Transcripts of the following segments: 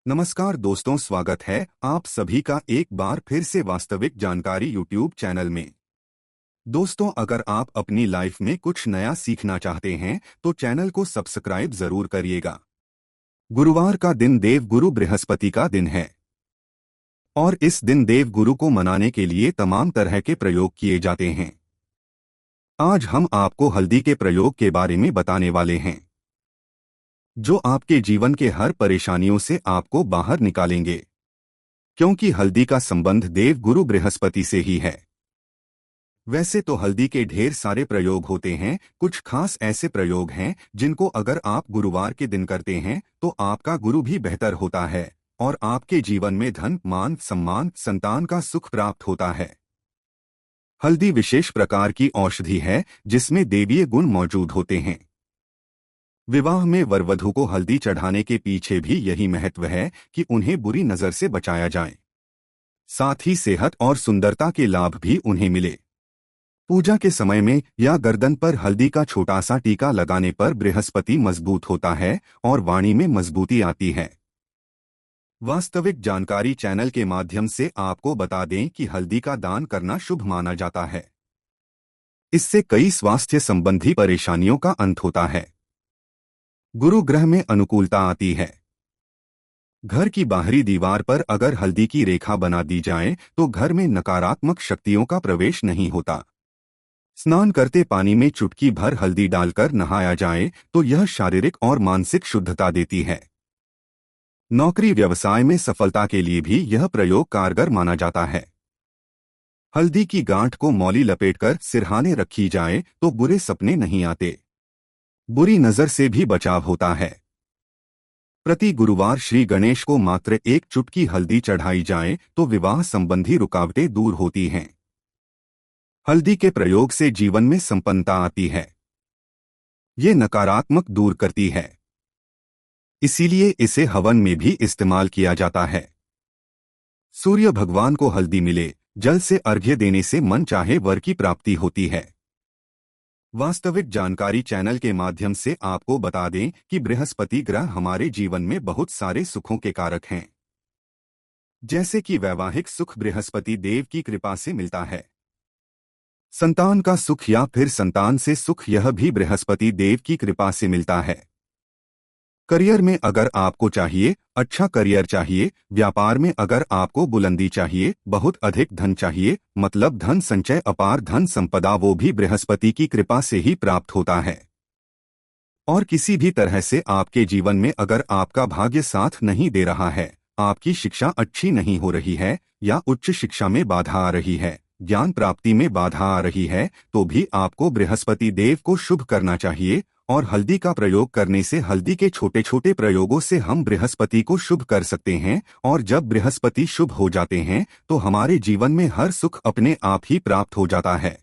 नमस्कार दोस्तों, स्वागत है आप सभी का एक बार फिर से वास्तविक जानकारी यूट्यूब चैनल में। दोस्तों, अगर आप अपनी लाइफ में कुछ नया सीखना चाहते हैं तो चैनल को सब्सक्राइब जरूर करिएगा। गुरुवार का दिन देव गुरु बृहस्पति का दिन है और इस दिन देव गुरु को मनाने के लिए तमाम तरह के प्रयोग किए जाते हैं। आज हम आपको हल्दी के प्रयोग के बारे में बताने वाले हैं जो आपके जीवन के हर परेशानियों से आपको बाहर निकालेंगे, क्योंकि हल्दी का संबंध देव गुरु बृहस्पति से ही है। वैसे तो हल्दी के ढेर सारे प्रयोग होते हैं, कुछ खास ऐसे प्रयोग हैं जिनको अगर आप गुरुवार के दिन करते हैं तो आपका गुरु भी बेहतर होता है और आपके जीवन में धन, मान, सम्मान, संतान का सुख प्राप्त होता है। हल्दी विशेष प्रकार की औषधि है जिसमें देवीय गुण मौजूद होते हैं। विवाह में वर वधू को हल्दी चढ़ाने के पीछे भी यही महत्व है कि उन्हें बुरी नजर से बचाया जाए, साथ ही सेहत और सुंदरता के लाभ भी उन्हें मिले। पूजा के समय में या गर्दन पर हल्दी का छोटा सा टीका लगाने पर बृहस्पति मजबूत होता है और वाणी में मजबूती आती है। वास्तविक जानकारी चैनल के माध्यम से आपको बता दें कि हल्दी का दान करना शुभ माना जाता है। इससे कई स्वास्थ्य संबंधी परेशानियों का अंत होता है। गुरु ग्रह में अनुकूलता आती है। घर की बाहरी दीवार पर अगर हल्दी की रेखा बना दी जाए तो घर में नकारात्मक शक्तियों का प्रवेश नहीं होता। स्नान करते पानी में चुटकी भर हल्दी डालकर नहाया जाए तो यह शारीरिक और मानसिक शुद्धता देती है। नौकरी व्यवसाय में सफलता के लिए भी यह प्रयोग कारगर माना जाता है। हल्दी की गांठ को मौली लपेटकर सिरहाने रखी जाए तो बुरे सपने नहीं आते, बुरी नजर से भी बचाव होता है। प्रति गुरुवार श्री गणेश को मात्र एक चुटकी हल्दी चढ़ाई जाए तो विवाह संबंधी रुकावटें दूर होती हैं। हल्दी के प्रयोग से जीवन में संपन्नता आती है। ये नकारात्मक दूर करती है, इसीलिए इसे हवन में भी इस्तेमाल किया जाता है। सूर्य भगवान को हल्दी मिले, जल से अर्घ्य देने से मन चाहे वर की प्राप्ति होती है। वास्तविक जानकारी चैनल के माध्यम से आपको बता दें कि बृहस्पति ग्रह हमारे जीवन में बहुत सारे सुखों के कारक हैं। जैसे कि वैवाहिक सुख बृहस्पति देव की कृपा से मिलता है। संतान का सुख या फिर संतान से सुख, यह भी बृहस्पति देव की कृपा से मिलता है। करियर में अगर आपको चाहिए अच्छा करियर चाहिए, व्यापार में अगर आपको बुलंदी चाहिए, बहुत अधिक धन चाहिए, मतलब धन संचय, अपार धन संपदा, वो भी बृहस्पति की कृपा से ही प्राप्त होता है। और किसी भी तरह से आपके जीवन में अगर आपका भाग्य साथ नहीं दे रहा है, आपकी शिक्षा अच्छी नहीं हो रही है या उच्च शिक्षा में बाधा आ रही है, ज्ञान प्राप्ति में बाधा आ रही है, तो भी आपको बृहस्पति देव को शुभ करना चाहिए। और हल्दी का प्रयोग करने से, हल्दी के छोटे छोटे प्रयोगों से हम बृहस्पति को शुभ कर सकते हैं। और जब बृहस्पति शुभ हो जाते हैं तो हमारे जीवन में हर सुख अपने आप ही प्राप्त हो जाता है।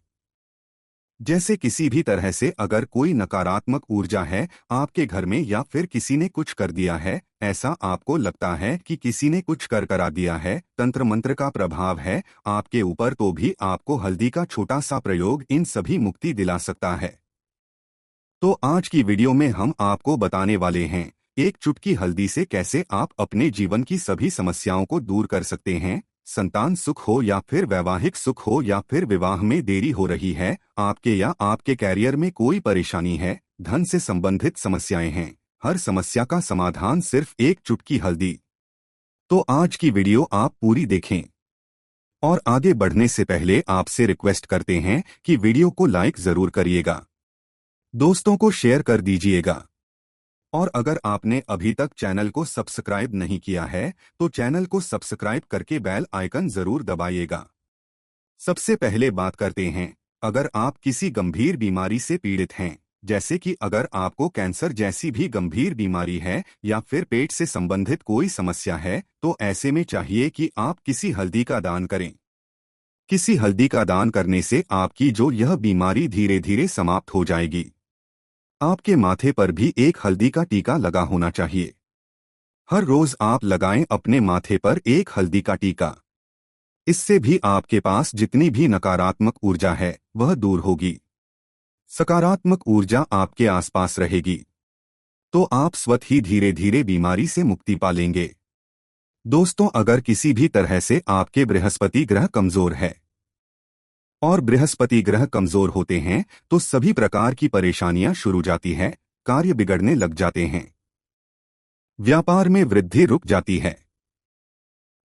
जैसे किसी भी तरह से अगर कोई नकारात्मक ऊर्जा है आपके घर में या फिर किसी ने कुछ कर दिया है, ऐसा आपको लगता है कि किसी ने कुछ कर करा दिया है, तंत्र मंत्र का प्रभाव है आपके ऊपर, तो भी आपको हल्दी का छोटा सा प्रयोग इन सभी मुक्ति दिला सकता है। तो आज की वीडियो में हम आपको बताने वाले हैं एक चुटकी हल्दी से कैसे आप अपने जीवन की सभी समस्याओं को दूर कर सकते हैं। संतान सुख हो या फिर वैवाहिक सुख हो या फिर विवाह में देरी हो रही है, आपके या आपके कैरियर में कोई परेशानी है, धन से संबंधित समस्याएं हैं, हर समस्या का समाधान सिर्फ एक चुटकी हल्दी। तो आज की वीडियो आप पूरी देखें। और आगे बढ़ने से पहले आपसे रिक्वेस्ट करते हैं कि वीडियो को लाइक जरूर करिएगा, दोस्तों को शेयर कर दीजिएगा। और अगर आपने अभी तक चैनल को सब्सक्राइब नहीं किया है तो चैनल को सब्सक्राइब करके बेल आइकन जरूर दबाइएगा। सबसे पहले बात करते हैं, अगर आप किसी गंभीर बीमारी से पीड़ित हैं, जैसे कि अगर आपको कैंसर जैसी भी गंभीर बीमारी है या फिर पेट से संबंधित कोई समस्या है, तो ऐसे में चाहिए कि आप किसी हल्दी का दान करें। किसी हल्दी का दान करने से आपकी जो यह बीमारी धीरे धीरे समाप्त हो जाएगी। आपके माथे पर भी एक हल्दी का टीका लगा होना चाहिए। हर रोज आप लगाएं अपने माथे पर एक हल्दी का टीका। इससे भी आपके पास जितनी भी नकारात्मक ऊर्जा है वह दूर होगी, सकारात्मक ऊर्जा आपके आसपास रहेगी, तो आप स्वतः ही धीरे धीरे बीमारी से मुक्ति पालेंगे। दोस्तों, अगर किसी भी तरह से आपके बृहस्पति ग्रह कमजोर है और बृहस्पति ग्रह कमजोर होते हैं तो सभी प्रकार की परेशानियां शुरू जाती है, कार्य बिगड़ने लग जाते हैं, व्यापार में वृद्धि रुक जाती है।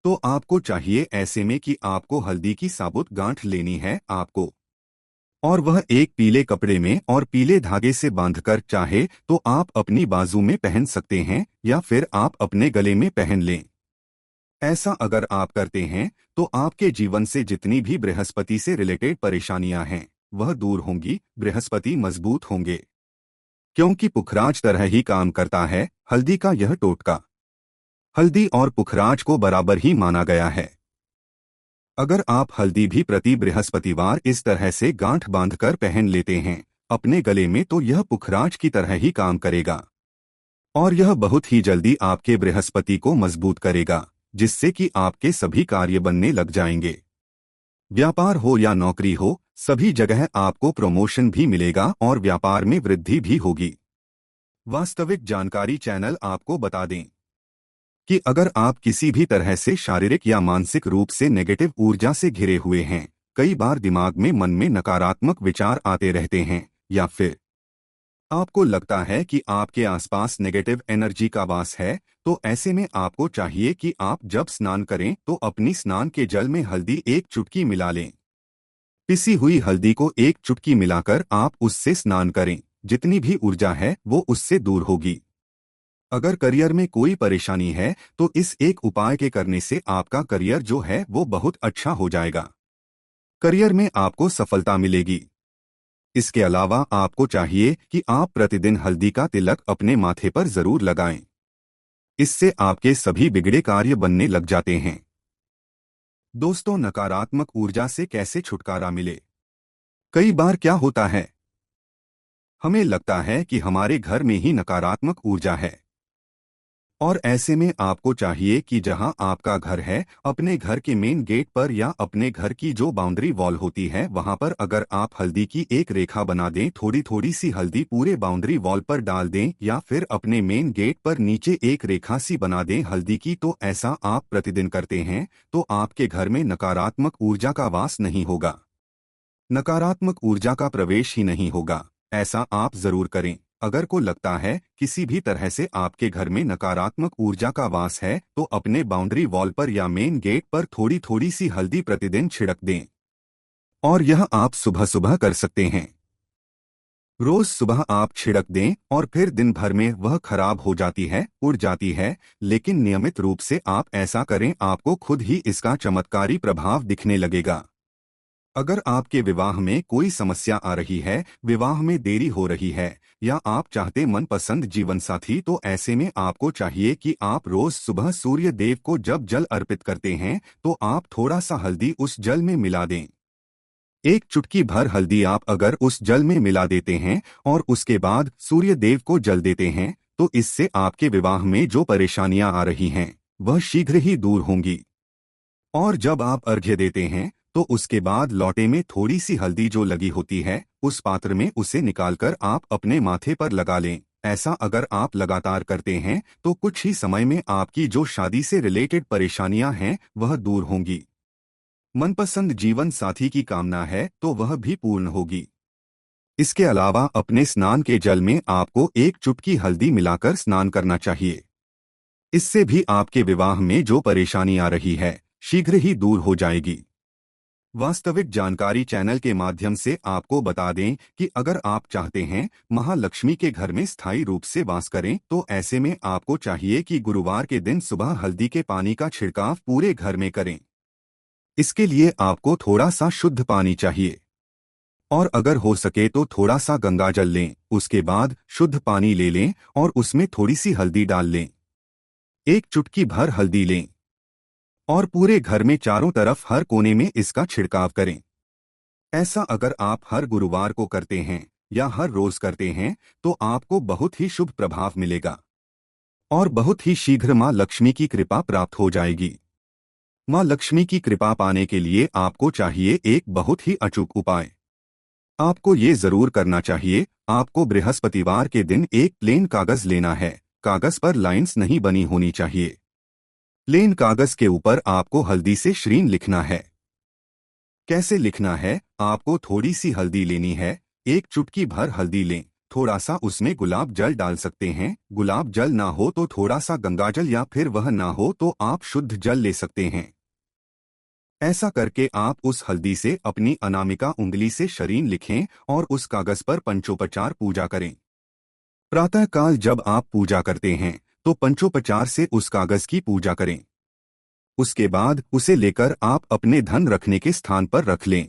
तो आपको चाहिए ऐसे में कि आपको हल्दी की साबुत गांठ लेनी है आपको, और वह एक पीले कपड़े में और पीले धागे से बांधकर चाहे तो आप अपनी बाजू में पहन सकते हैं या फिर आप अपने गले में पहन लें। ऐसा अगर आप करते हैं तो आपके जीवन से जितनी भी बृहस्पति से रिलेटेड परेशानियां हैं वह दूर होंगी, बृहस्पति मजबूत होंगे। क्योंकि पुखराज तरह ही काम करता है हल्दी का यह टोटका। हल्दी और पुखराज को बराबर ही माना गया है। अगर आप हल्दी भी प्रति बृहस्पतिवार इस तरह से गांठ बांधकर पहन लेते हैं अपने गले में तो यह पुखराज की तरह ही काम करेगा और यह बहुत ही जल्दी आपके बृहस्पति को मजबूत करेगा, जिससे कि आपके सभी कार्य बनने लग जाएंगे। व्यापार हो या नौकरी हो, सभी जगह आपको प्रमोशन भी मिलेगा और व्यापार में वृद्धि भी होगी। वास्तविक जानकारी चैनल आपको बता दें कि अगर आप किसी भी तरह से शारीरिक या मानसिक रूप से नेगेटिव ऊर्जा से घिरे हुए हैं, कई बार दिमाग में मन में नकारात्मक विचार आते रहते हैं या फिर आपको लगता है कि आपके आसपास नेगेटिव एनर्जी का वास है, तो ऐसे में आपको चाहिए कि आप जब स्नान करें तो अपनी स्नान के जल में हल्दी एक चुटकी मिला लें। पिसी हुई हल्दी को एक चुटकी मिलाकर आप उससे स्नान करें, जितनी भी ऊर्जा है वो उससे दूर होगी। अगर करियर में कोई परेशानी है तो इस एक उपाय के करने से आपका करियर जो है वो बहुत अच्छा हो जाएगा। करियर में आपको सफलता मिलेगी। इसके अलावा आपको चाहिए कि आप प्रतिदिन हल्दी का तिलक अपने माथे पर जरूर लगाएं। इससे आपके सभी बिगड़े कार्य बनने लग जाते हैं। दोस्तों, नकारात्मक ऊर्जा से कैसे छुटकारा मिले? कई बार क्या होता है, हमें लगता है कि हमारे घर में ही नकारात्मक ऊर्जा है और ऐसे में आपको चाहिए कि जहां आपका घर है अपने घर के मेन गेट पर या अपने घर की जो बाउंड्री वॉल होती है वहां पर अगर आप हल्दी की एक रेखा बना दें, थोड़ी थोड़ी सी हल्दी पूरे बाउंड्री वॉल पर डाल दें या फिर अपने मेन गेट पर नीचे एक रेखा सी बना दें हल्दी की, तो ऐसा आप प्रतिदिन करते हैं तो आपके घर में नकारात्मक ऊर्जा का वास नहीं होगा, नकारात्मक ऊर्जा का प्रवेश ही नहीं होगा। ऐसा आप जरूर करें। अगर को लगता है किसी भी तरह से आपके घर में नकारात्मक ऊर्जा का वास है तो अपने बाउंड्री वॉल पर या मेन गेट पर थोड़ी थोड़ी सी हल्दी प्रतिदिन छिड़क दें और यह आप सुबह सुबह कर सकते हैं। रोज सुबह आप छिड़क दें और फिर दिन भर में वह खराब हो जाती है, उड़ जाती है, लेकिन नियमित रूप से आप ऐसा करें, आपको खुद ही इसका चमत्कारी प्रभाव दिखने लगेगा। अगर आपके विवाह में कोई समस्या आ रही है, विवाह में देरी हो रही है या आप चाहते मनपसंद जीवन साथी, तो ऐसे में आपको चाहिए कि आप रोज सुबह सूर्य देव को जब जल अर्पित करते हैं तो आप थोड़ा सा हल्दी उस जल में मिला दें। एक चुटकी भर हल्दी आप अगर उस जल में मिला देते हैं और उसके बाद सूर्य देव को जल देते हैं तो इससे आपके विवाह में जो परेशानियां आ रही हैं वह शीघ्र ही दूर होंगी। और जब आप अर्घ्य देते हैं तो उसके बाद लौटे में थोड़ी सी हल्दी जो लगी होती है उस पात्र में उसे निकालकर आप अपने माथे पर लगा लें। ऐसा अगर आप लगातार करते हैं तो कुछ ही समय में आपकी जो शादी से रिलेटेड परेशानियां हैं वह दूर होंगी। मनपसंद जीवन साथी की कामना है तो वह भी पूर्ण होगी। इसके अलावा अपने स्नान के जल में आपको एक चुटकी हल्दी मिलाकर स्नान करना चाहिए। इससे भी आपके विवाह में जो परेशानी आ रही है शीघ्र ही दूर हो जाएगी। वास्तविक जानकारी चैनल के माध्यम से आपको बता दें कि अगर आप चाहते हैं महालक्ष्मी के घर में स्थायी रूप से वास करें तो ऐसे में आपको चाहिए कि गुरुवार के दिन सुबह हल्दी के पानी का छिड़काव पूरे घर में करें। इसके लिए आपको थोड़ा सा शुद्ध पानी चाहिए और अगर हो सके तो थोड़ा सा गंगा जल लें। उसके बाद शुद्ध पानी ले लें और उसमें थोड़ी सी हल्दी डाल लें। एक चुटकी भर हल्दी लें और पूरे घर में चारों तरफ हर कोने में इसका छिड़काव करें। ऐसा अगर आप हर गुरुवार को करते हैं या हर रोज करते हैं तो आपको बहुत ही शुभ प्रभाव मिलेगा और बहुत ही शीघ्र मां लक्ष्मी की कृपा प्राप्त हो जाएगी। मां लक्ष्मी की कृपा पाने के लिए आपको चाहिए एक बहुत ही अचूक उपाय। आपको ये जरूर करना चाहिए, आपको बृहस्पतिवार के दिन एक प्लेन कागज लेना है। कागज पर लाइंस नहीं बनी होनी चाहिए। प्लेन कागज के ऊपर आपको हल्दी से श्रीन लिखना है। कैसे लिखना है? आपको थोड़ी सी हल्दी लेनी है, एक चुटकी भर हल्दी लें, थोड़ा सा उसमें गुलाब जल डाल सकते हैं। गुलाब जल ना हो तो थोड़ा सा गंगाजल, या फिर वह ना हो तो आप शुद्ध जल ले सकते हैं। ऐसा करके आप उस हल्दी से अपनी अनामिका उंगली से शरीन लिखें और उस कागज पर पंचोपचार पूजा करें। प्रातःकाल जब आप पूजा करते हैं तो पंचोपचार से उस कागज की पूजा करें। उसके बाद उसे लेकर आप अपने धन रखने के स्थान पर रख लें,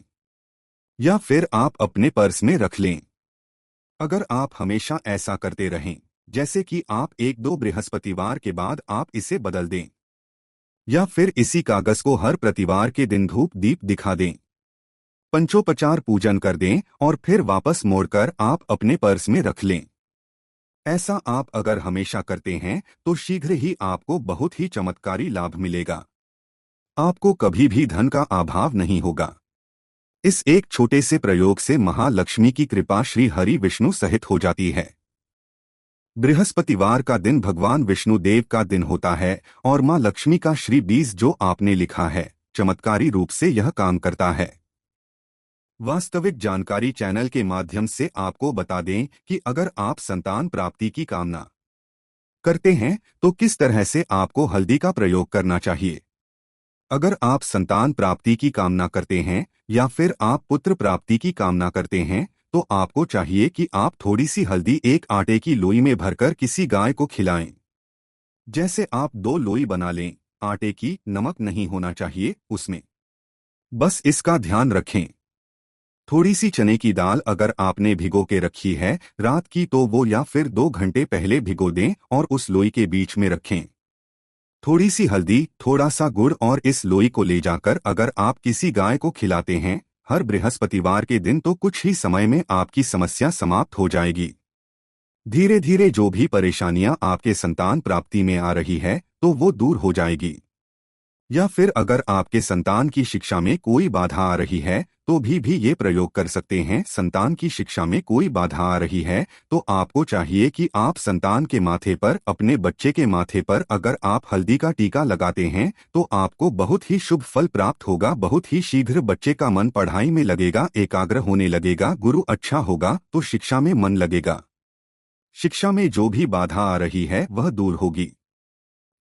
या फिर आप अपने पर्स में रख लें। अगर आप हमेशा ऐसा करते रहें, जैसे कि आप 1-2 बृहस्पतिवार के बाद आप इसे बदल दें, या फिर इसी कागज को हर प्रतिवार के दिन धूप दीप दिखा दें, पंचोपचार पूजन कर दें और फिर वापस मोड़कर आप अपने पर्स में रख लें। ऐसा आप अगर हमेशा करते हैं तो शीघ्र ही आपको बहुत ही चमत्कारी लाभ मिलेगा। आपको कभी भी धन का अभाव नहीं होगा। इस एक छोटे से प्रयोग से महालक्ष्मी की कृपा श्री हरि विष्णु सहित हो जाती है। बृहस्पतिवार का दिन भगवान विष्णु देव का दिन होता है और मां लक्ष्मी का श्री बीज जो आपने लिखा है, चमत्कारी रूप से यह काम करता है। वास्तविक जानकारी चैनल के माध्यम से आपको बता दें कि अगर आप संतान प्राप्ति की कामना करते हैं तो किस तरह से आपको हल्दी का प्रयोग करना चाहिए। अगर आप संतान प्राप्ति की कामना करते हैं या फिर आप पुत्र प्राप्ति की कामना करते हैं तो आपको चाहिए कि आप थोड़ी सी हल्दी एक आटे की लोई में भरकर किसी गाय को खिलाएं। जैसे आप 2 लोई बना लें, आटे की, नमक नहीं होना चाहिए उसमें, बस इसका ध्यान रखें। थोड़ी सी चने की दाल अगर आपने भिगो के रखी है रात की तो वो या फिर 2 घंटे पहले भिगो दें और उस लोई के बीच में रखें। थोड़ी सी हल्दी, थोड़ा सा गुड़ और इस लोई को ले जाकर अगर आप किसी गाय को खिलाते हैं हर बृहस्पतिवार के दिन तो कुछ ही समय में आपकी समस्या समाप्त हो जाएगी। धीरे धीरे जो भी परेशानियां आपके संतान प्राप्ति में आ रही है तो वो दूर हो जाएगी। या फिर अगर आपके संतान की शिक्षा में कोई बाधा आ रही है तो भी ये प्रयोग कर सकते हैं। संतान की शिक्षा में कोई बाधा आ रही है तो आपको चाहिए कि आप संतान के माथे पर, अपने बच्चे के माथे पर अगर आप हल्दी का टीका लगाते हैं तो आपको बहुत ही शुभ फल प्राप्त होगा। बहुत ही शीघ्र बच्चे का मन पढ़ाई में लगेगा, एकाग्र होने लगेगा, गुरु अच्छा होगा तो शिक्षा में मन लगेगा। शिक्षा में जो भी बाधा आ रही है वह दूर होगी।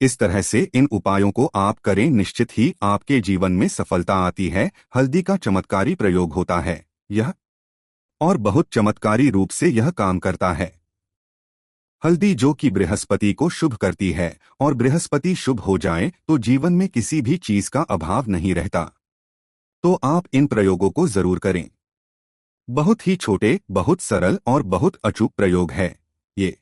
इस तरह से इन उपायों को आप करें, निश्चित ही आपके जीवन में सफलता आती है। हल्दी का चमत्कारी प्रयोग होता है यह, और बहुत चमत्कारी रूप से यह काम करता है। हल्दी जो कि बृहस्पति को शुभ करती है, और बृहस्पति शुभ हो जाए तो जीवन में किसी भी चीज का अभाव नहीं रहता। तो आप इन प्रयोगों को जरूर करें। बहुत ही छोटे, बहुत सरल और बहुत अचूक प्रयोग है ये।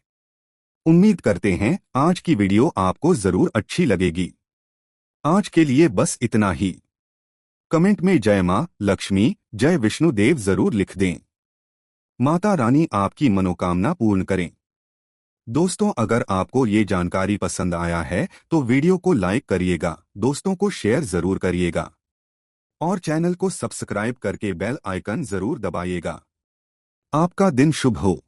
उम्मीद करते हैं आज की वीडियो आपको जरूर अच्छी लगेगी। आज के लिए बस इतना ही। कमेंट में जय मां लक्ष्मी, जय विष्णु देव जरूर लिख दें। माता रानी आपकी मनोकामना पूर्ण करें। दोस्तों, अगर आपको ये जानकारी पसंद आया है तो वीडियो को लाइक करिएगा, दोस्तों को शेयर जरूर करिएगा और चैनल को सब्सक्राइब करके बेल आइकन जरूर दबाइएगा। आपका दिन शुभ हो।